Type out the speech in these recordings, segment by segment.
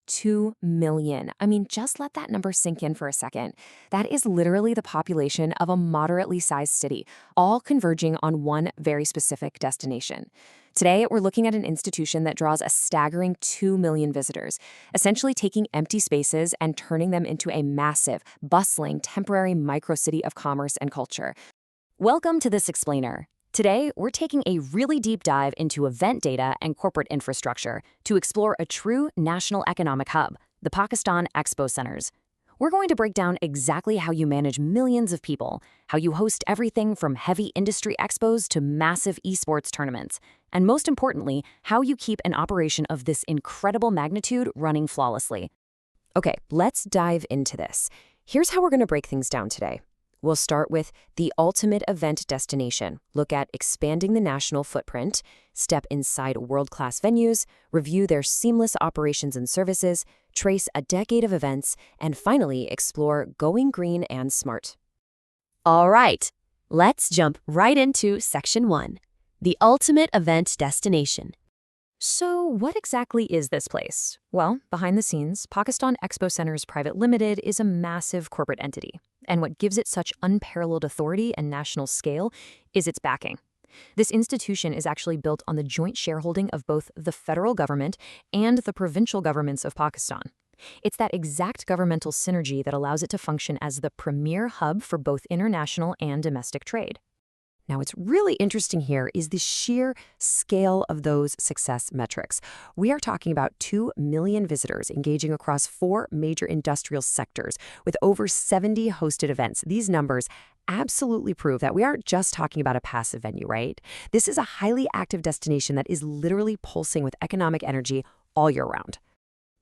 2 million. I mean, just let that number sink in for a second. That is literally the population of a moderately sized city, all converging on one very specific destination. Today, we're looking at an institution that draws a staggering 2 million visitors, essentially taking empty spaces and turning them into a massive, bustling, temporary microcity of commerce and culture. Welcome to this explainer. Today, we're taking a really deep dive into event data and corporate infrastructure to explore a true national economic hub, the Pakistan Expo Centres. We're going to break down exactly how you manage millions of people, how you host everything from heavy industry expos to massive esports tournaments, and most importantly, how you keep an operation of this incredible magnitude running flawlessly. Okay, let's dive into this. Here's how we're going to break things down today. We'll start with the ultimate event destination, look at expanding the national footprint, step inside world-class venues, review their seamless operations and services, trace a decade of events, and finally explore going green and smart. All right, let's jump right into Section 1, the ultimate event destination. So what exactly is this place? Well, behind the scenes, Pakistan Expo Centres Private Limited is a massive corporate entity. And what gives it such unparalleled authority and national scale is its backing. This institution is actually built on the joint shareholding of both the federal government and the provincial governments of Pakistan. It's that exact governmental synergy that allows it to function as the premier hub for both international and domestic trade. Now, what's really interesting here is the sheer scale of those success metrics. We are talking about 2 million visitors engaging across 4 major industrial sectors with over 70 hosted events. These numbers absolutely prove that we aren't just talking about a passive venue, right? This is a highly active destination that is literally pulsing with economic energy all year round.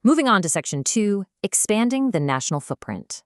Moving on to Section 2, expanding the national footprint.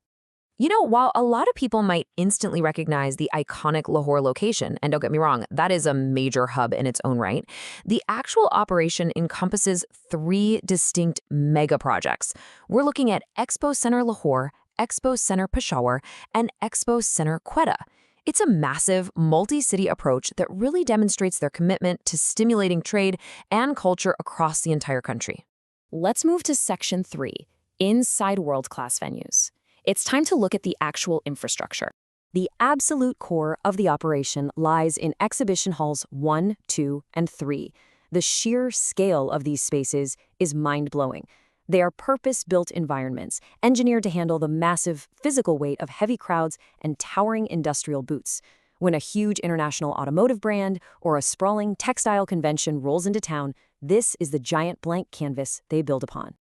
You know, while a lot of people might instantly recognize the iconic Lahore location, and don't get me wrong, that is a major hub in its own right, the actual operation encompasses 3 distinct mega projects. We're looking at Expo Centre Lahore, Expo Centre Peshawar, and Expo Centre Quetta. It's a massive, multi-city approach that really demonstrates their commitment to stimulating trade and culture across the entire country. Let's move to Section 3, inside world-class venues. It's time to look at the actual infrastructure. The absolute core of the operation lies in exhibition halls 1, 2, and 3. The sheer scale of these spaces is mind-blowing. They are purpose-built environments, engineered to handle the massive physical weight of heavy crowds and towering industrial boots. When a huge international automotive brand or a sprawling textile convention rolls into town, this is the giant blank canvas they build upon.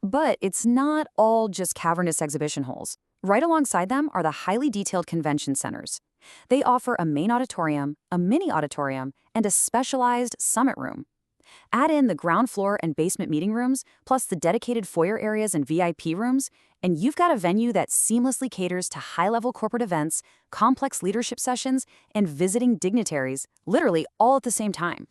But it's not all just cavernous exhibition halls. Right alongside them are the highly detailed convention centers. They offer a main auditorium, a mini auditorium, and a specialized summit room. Add in the ground floor and basement meeting rooms, plus the dedicated foyer areas and VIP rooms, and you've got a venue that seamlessly caters to high-level corporate events, complex leadership sessions, and visiting dignitaries, literally all at the same time.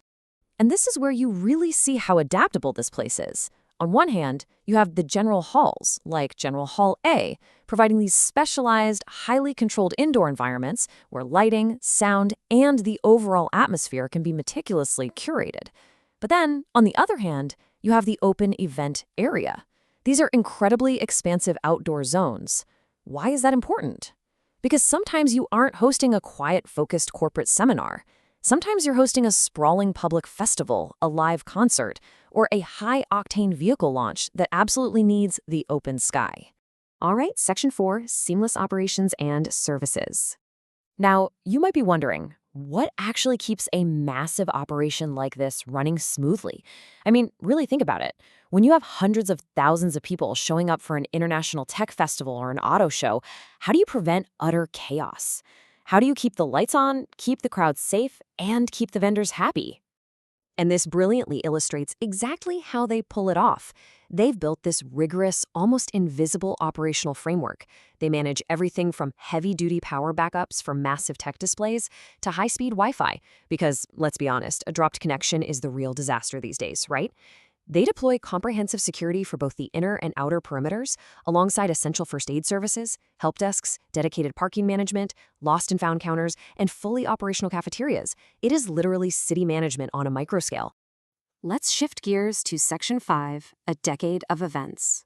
And this is where you really see how adaptable this place is. On one hand, you have the general halls, like General Hall A, providing these specialized, highly controlled indoor environments where lighting, sound, and the overall atmosphere can be meticulously curated. But then, on the other hand, you have the open event area. These are incredibly expansive outdoor zones. Why is that important? Because sometimes you aren't hosting a quiet, focused corporate seminar. Sometimes you're hosting a sprawling public festival, a live concert, or a high-octane vehicle launch that absolutely needs the open sky. All right, Section 4, seamless operations and services. Now, you might be wondering, what actually keeps a massive operation like this running smoothly? I mean, really think about it. When you have hundreds of thousands of people showing up for an international tech festival or an auto show, how do you prevent utter chaos? How do you keep the lights on, keep the crowd safe, and keep the vendors happy? And this brilliantly illustrates exactly how they pull it off. They've built this rigorous, almost invisible operational framework. They manage everything from heavy-duty power backups for massive tech displays to high-speed Wi-Fi, because, let's be honest, a dropped connection is the real disaster these days, right? They deploy comprehensive security for both the inner and outer perimeters, alongside essential first aid services, help desks, dedicated parking management, lost and found counters, and fully operational cafeterias. It is literally city management on a microscale. Let's shift gears to Section 5, a decade of events.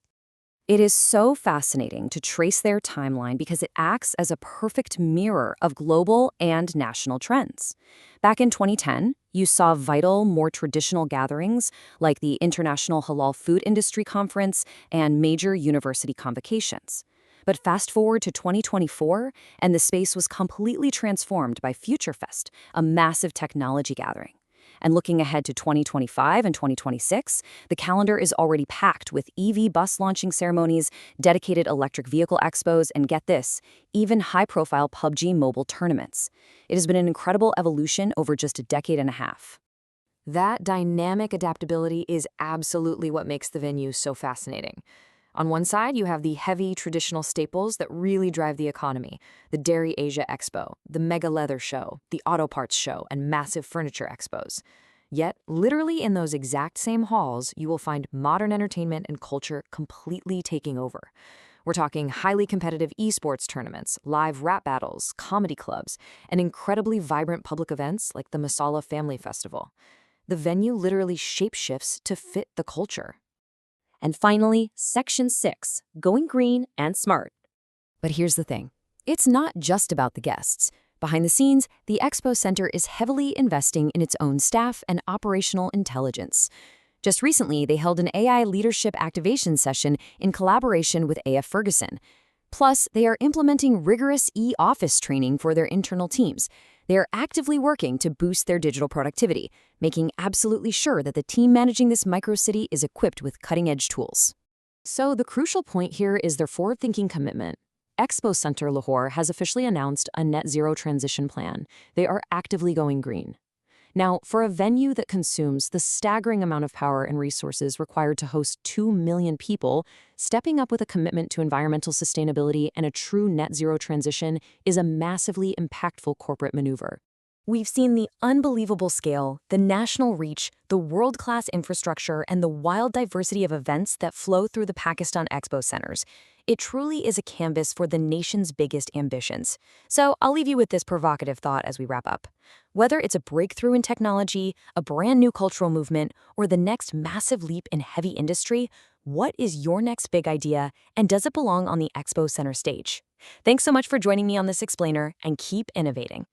It is so fascinating to trace their timeline because it acts as a perfect mirror of global and national trends. Back in 2010, you saw vital, more traditional gatherings like the International Halal Food Industry Conference and major university convocations. But fast forward to 2024, and the space was completely transformed by FutureFest, a massive technology gathering. And looking ahead to 2025 and 2026, the calendar is already packed with EV bus launching ceremonies, dedicated electric vehicle expos, and get this, even high-profile PUBG mobile tournaments. It has been an incredible evolution over just a decade and a half. That dynamic adaptability is absolutely what makes the venue so fascinating. On one side, you have the heavy traditional staples that really drive the economy: the Dairy Asia Expo, the Mega Leather Show, the Auto Parts Show, and massive furniture expos. Yet, literally in those exact same halls, you will find modern entertainment and culture completely taking over. We're talking highly competitive esports tournaments, live rap battles, comedy clubs, and incredibly vibrant public events like the Masala Family Festival. The venue literally shapeshifts to fit the culture. And finally, Section 6, Going Green and Smart. But here's the thing. It's not just about the guests. Behind the scenes, the Expo Center is heavily investing in its own staff and operational intelligence. Just recently, they held an AI leadership activation session in collaboration with AF Ferguson. Plus, they are implementing rigorous e-office training for their internal teams. They are actively working to boost their digital productivity, making absolutely sure that the team managing this microcity is equipped with cutting-edge tools. So the crucial point here is their forward-thinking commitment. Expo Center Lahore has officially announced a net zero transition plan. They are actively going green. Now, for a venue that consumes the staggering amount of power and resources required to host 2 million people, stepping up with a commitment to environmental sustainability and a true net zero transition is a massively impactful corporate maneuver. We've seen the unbelievable scale, the national reach, the world-class infrastructure, and the wild diversity of events that flow through the Pakistan Expo Centers. It truly is a canvas for the nation's biggest ambitions. So I'll leave you with this provocative thought as we wrap up. Whether it's a breakthrough in technology, a brand new cultural movement, or the next massive leap in heavy industry, what is your next big idea, and does it belong on the Expo Center stage? Thanks so much for joining me on this explainer, and keep innovating.